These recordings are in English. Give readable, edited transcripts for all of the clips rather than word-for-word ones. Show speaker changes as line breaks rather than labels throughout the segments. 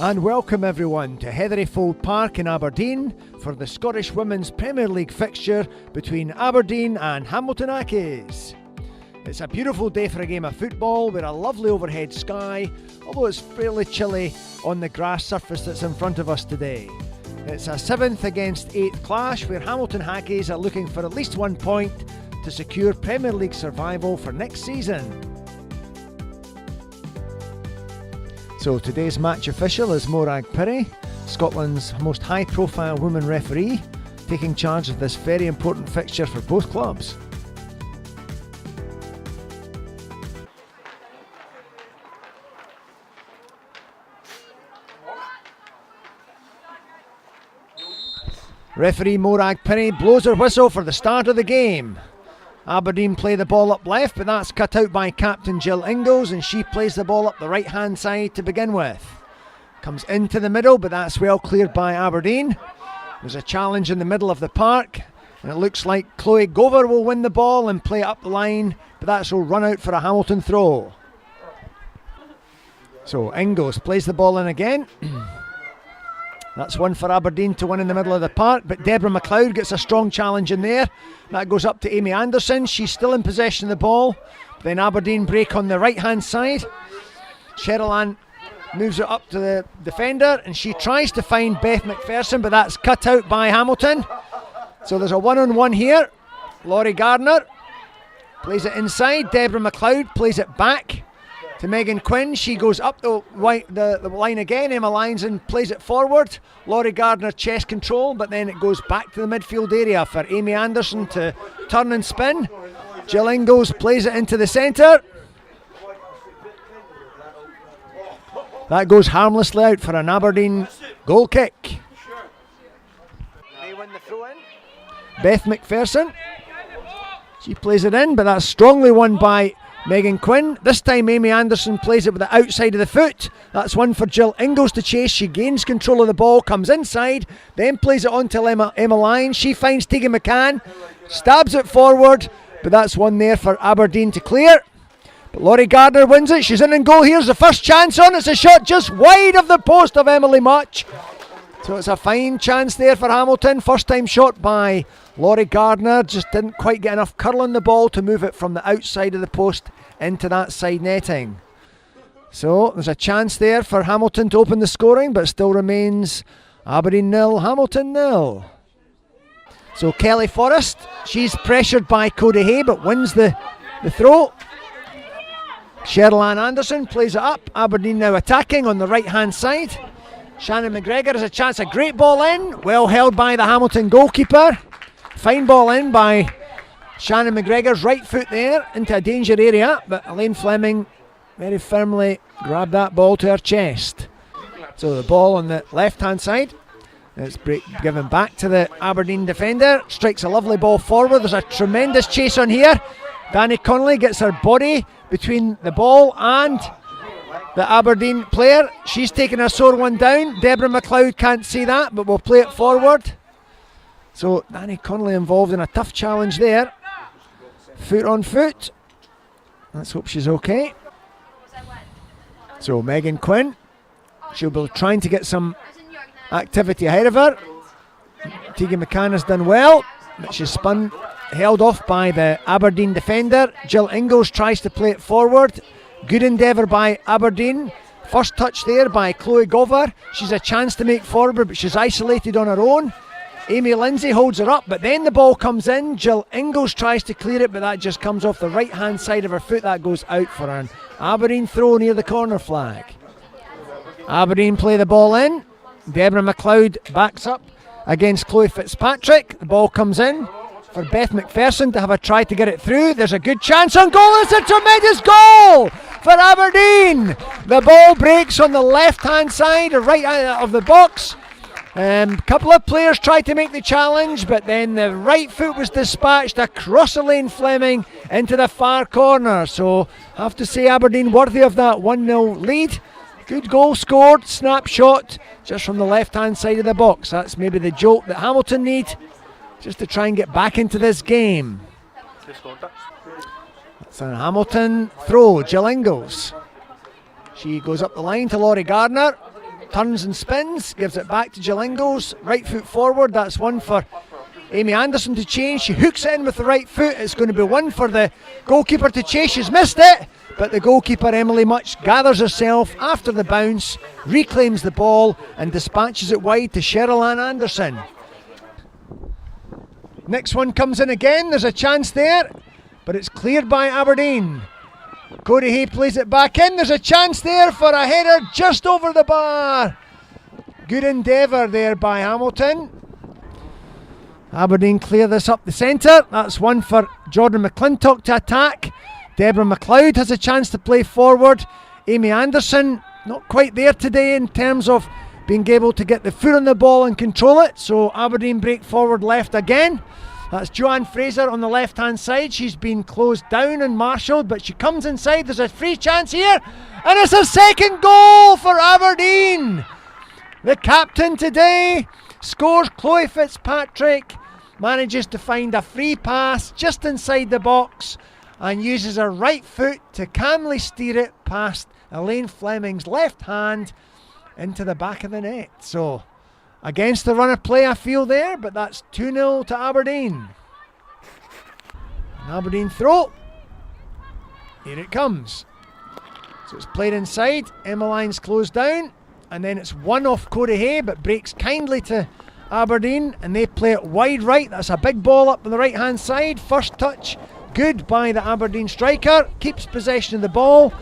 And welcome everyone to Heathryfold Park in Aberdeen for the Scottish Women's Premier League fixture between Aberdeen and Hamilton Accies. It's a beautiful day for a game of football with a lovely overhead sky, although it's fairly chilly on the grass surface that's in front of us today. It's a 7th against 8th clash where Hamilton Accies are looking for at least 1 point to secure Premier League survival for next season. So today's match official is Morag Pirrie, Scotland's most high-profile woman referee, taking charge of this very important fixture for both clubs. Referee Morag Pirrie blows her whistle for the start of the game. Aberdeen play the ball up left, but that's cut out by captain Jill Ingalls, and she plays the ball up the right hand side to begin with. Comes into the middle, but that's well cleared by Aberdeen. There's a challenge in the middle of the park, and it looks like Chloe Gover will win the ball and play it up the line, but that's will run out for a Hamilton throw. So Ingalls plays the ball in again. That's one for Aberdeen to win in the middle of the park, but Deborah McLeod gets a strong challenge in there. That goes up to Amy Anderson. She's still in possession of the ball. Then Aberdeen break on the right-hand side. Cheryl Ann moves it up to the defender, and she tries to find Beth McPherson, but that's cut out by Hamilton. So there's a one-on-one here. Laurie Gardner plays it inside. Deborah McLeod plays it back to Megan Quinn. She goes up the line again. Emma Lyons plays it forward. Laurie Gardner chest control, but then it goes back to the midfield area for Amy Anderson to turn and spin. Jill Ingalls plays it into the centre. That goes harmlessly out for an Aberdeen goal kick. They win the throw in. Beth McPherson. She plays it in, but that's strongly won by Megan Quinn. This time Amy Anderson plays it with the outside of the foot. That's one for Jill Ingalls to chase. She gains control of the ball, comes inside, then plays it on to Emma Lyons. She finds Tegan McCann, stabs it forward, but that's one there for Aberdeen to clear. But Laurie Gardner wins it. She's in goal. Here's the first chance on. It's a shot just wide of the post of Emily Much. So it's a fine chance there for Hamilton. First time shot by Laurie Gardner, just didn't quite get enough curl on the ball to move it from the outside of the post into that side netting. So there's a chance there for Hamilton to open the scoring, but still remains Aberdeen 0, Hamilton 0. So Kelly Forrest, she's pressured by Cody Hay, but wins the throw. Cheryl Ann Anderson plays it up. Aberdeen now attacking on the right hand side. Shannon McGregor has a chance, a great ball in, well held by the Hamilton goalkeeper. Fine ball in by Shannon McGregor's right foot there into a danger area, but Elaine Fleming very firmly grabbed that ball to her chest. So the ball on the left hand side, it's given back to the Aberdeen defender, strikes a lovely ball forward. There's a tremendous chase on here. Danny Connolly gets her body between the ball and the Aberdeen player. She's taken a sore one down. Deborah McLeod can't see that, but we'll play it forward. So Danny Connolly involved in a tough challenge there. Foot on foot. Let's hope she's okay. So Megan Quinn, she'll be trying to get some activity ahead of her. Tegan McCann has done well, but she's spun, held off by the Aberdeen defender. Jill Ingalls tries to play it forward. Good endeavour by Aberdeen. First touch there by Chloe Gover. She's a chance to make forward, but she's isolated on her own. Amy Lindsay holds her up, but then the ball comes in. Jill Ingalls tries to clear it, but that just comes off the right hand side of her foot. That goes out for an Aberdeen throw near the corner flag. Aberdeen play the ball in. Deborah McLeod backs up against Chloe Fitzpatrick. The ball comes in for Beth McPherson to have a try to get it through. There's a good chance on goal. It's a tremendous goal for Aberdeen. The ball breaks on the left hand side or right of the box. A couple of players tried to make the challenge, but then the right foot was dispatched across Elaine Fleming into the far corner. So have to say Aberdeen worthy of that 1-0 lead. Good goal scored, snapshot just from the left hand side of the box. That's maybe the jolt that Hamilton need just to try and get back into this game. That's a Hamilton throw. Jill Ingalls. She goes up the line to Laurie Gardner. turns and spins, gives it back to Gilingos, right foot forward, that's one for Amy Anderson to change. She hooks in with the right foot. It's going to be one for the goalkeeper to chase. She's missed it, but the goalkeeper Emily Much gathers herself after the bounce, reclaims the ball and dispatches it wide to Cheryl Ann Anderson. Next one comes in again, there's a chance there, but it's cleared by Aberdeen. Cody Hay plays it back in, there's a chance there for a header just over the bar. Good endeavour there by Hamilton. Aberdeen clear this up the centre. That's one for Jordan McClintock to attack. Deborah McLeod has a chance to play forward. Amy Anderson not quite there today in terms of being able to get the foot on the ball and control it, so Aberdeen break forward left again. That's Joanne Fraser on the left hand side. She's been closed down and marshalled, but she comes inside. There's a free chance here, and it's a second goal for Aberdeen. The captain today scores. Chloe Fitzpatrick manages to find a free pass just inside the box and uses her right foot to calmly steer it past Elaine Fleming's left hand into the back of the net. So against the run of play I feel there, but that's 2-0 to Aberdeen. An Aberdeen throw. Here it comes. So it's played inside. Emmeline's closed down, and then it's one off Cody Hay, but breaks kindly to Aberdeen, and they play it wide right. That's a big ball up on the right hand side. First touch good by the Aberdeen striker, keeps possession of the ball.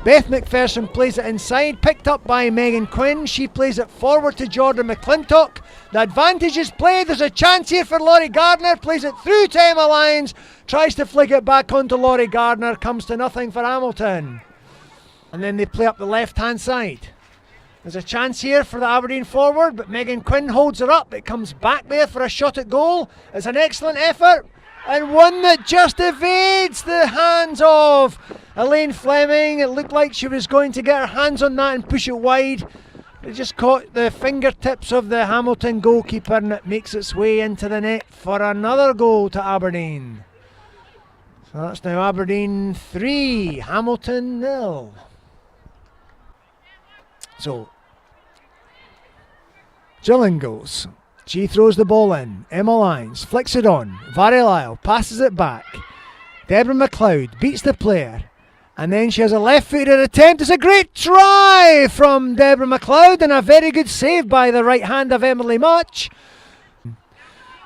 Beth McPherson plays it inside, picked up by Megan Quinn. She plays it forward to Jordan McClintock. The advantage is played. There's a chance here for Laurie Gardner. Plays it through to Emma Lyons. Tries to flick it back onto Laurie Gardner. Comes to nothing for Hamilton. And then they play up the left hand side. There's a chance here for the Aberdeen forward, but Megan Quinn holds her up. It comes back there for a shot at goal. It's an excellent effort, and one that just evades the hands of Elaine Fleming. It looked like she was going to get her hands on that and push it wide. It just caught the fingertips of the Hamilton goalkeeper, and it makes its way into the net for another goal to Aberdeen. So that's now Aberdeen 3, Hamilton 0. So Gilingos, she throws the ball in. Emma Lyons flicks it on. Vary Lyle passes it back. Deborah McLeod beats the player, and then she has a left-footed attempt. It's a great try from Deborah McLeod, and a very good save by the right hand of Emily Much.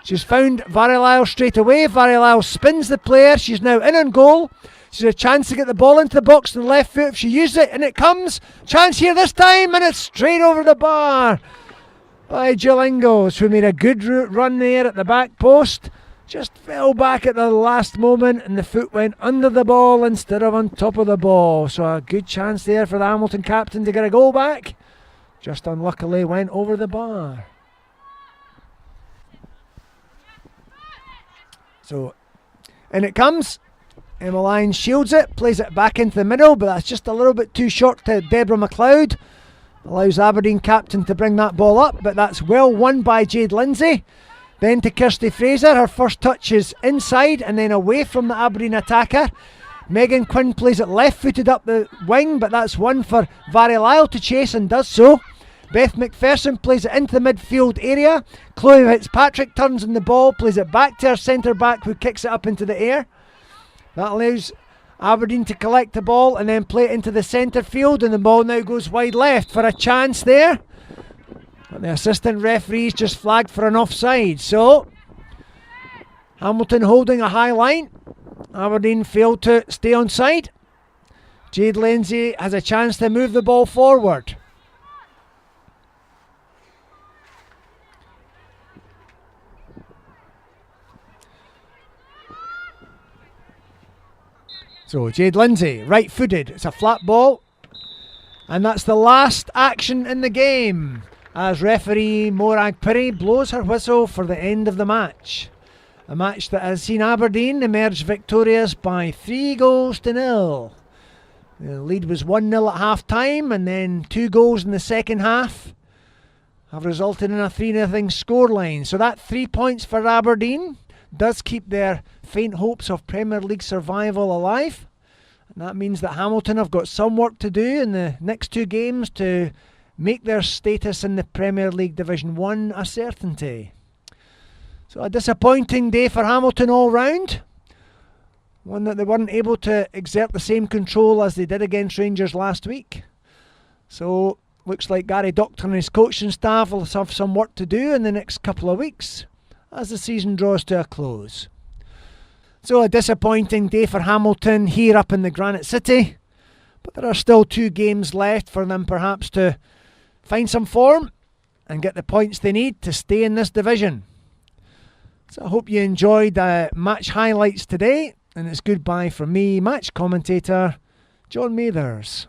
She's found Vary Lyle straight away. Vary Lyle spins the player. She's now in on goal. She's a chance to get the ball into the box to the left foot if she uses it, and it comes. Chance here this time, and it's straight over the bar by Gilingos, who made a good run there at the back post. Just fell back at the last moment, and the foot went under the ball instead of on top of the ball. So a good chance there for the Hamilton captain to get a goal back. Just unluckily went over the bar. So in it comes. Emma Lyons shields it, plays it back into the middle, but that's just a little bit too short to Deborah McLeod. Allows Aberdeen captain to bring that ball up, but that's well won by Jade Lindsay. Then to Kirsty Fraser, her first touch is inside and then away from the Aberdeen attacker. Megan Quinn plays it left-footed up the wing, but that's one for Vary Lyle to chase and does so. Beth McPherson plays it into the midfield area. Chloe Fitzpatrick turns on the ball, plays it back to her centre-back, who kicks it up into the air. That allows Aberdeen to collect the ball and then play it into the centre field, and the ball now goes wide left for a chance there. But the assistant referee's just flagged for an offside. So Hamilton holding a high line. Aberdeen failed to stay on side. Jade Lindsay has a chance to move the ball forward. So Jade Lindsay, right-footed. It's a flat ball. And that's the last action in the game, as referee Morag Pirrie blows her whistle for the end of the match. A match that has seen Aberdeen emerge victorious by 3-0. The lead was 1-0 at half-time, and then 2 goals in the second half have resulted in a 3-0 scoreline. So that 3 points for Aberdeen does keep their faint hopes of Premier League survival alive. And that means that Hamilton have got some work to do in the next 2 games to make their status in the Premier League Division 1 a certainty. So a disappointing day for Hamilton all round. One that they weren't able to exert the same control as they did against Rangers last week. So looks like Gary Doctor and his coaching staff will have some work to do in the next couple of weeks as the season draws to a close. So a disappointing day for Hamilton here up in the Granite City. But there are still 2 games left for them perhaps to find some form and get the points they need to stay in this division. So I hope you enjoyed match highlights today. And it's goodbye from me, match commentator John Mathers.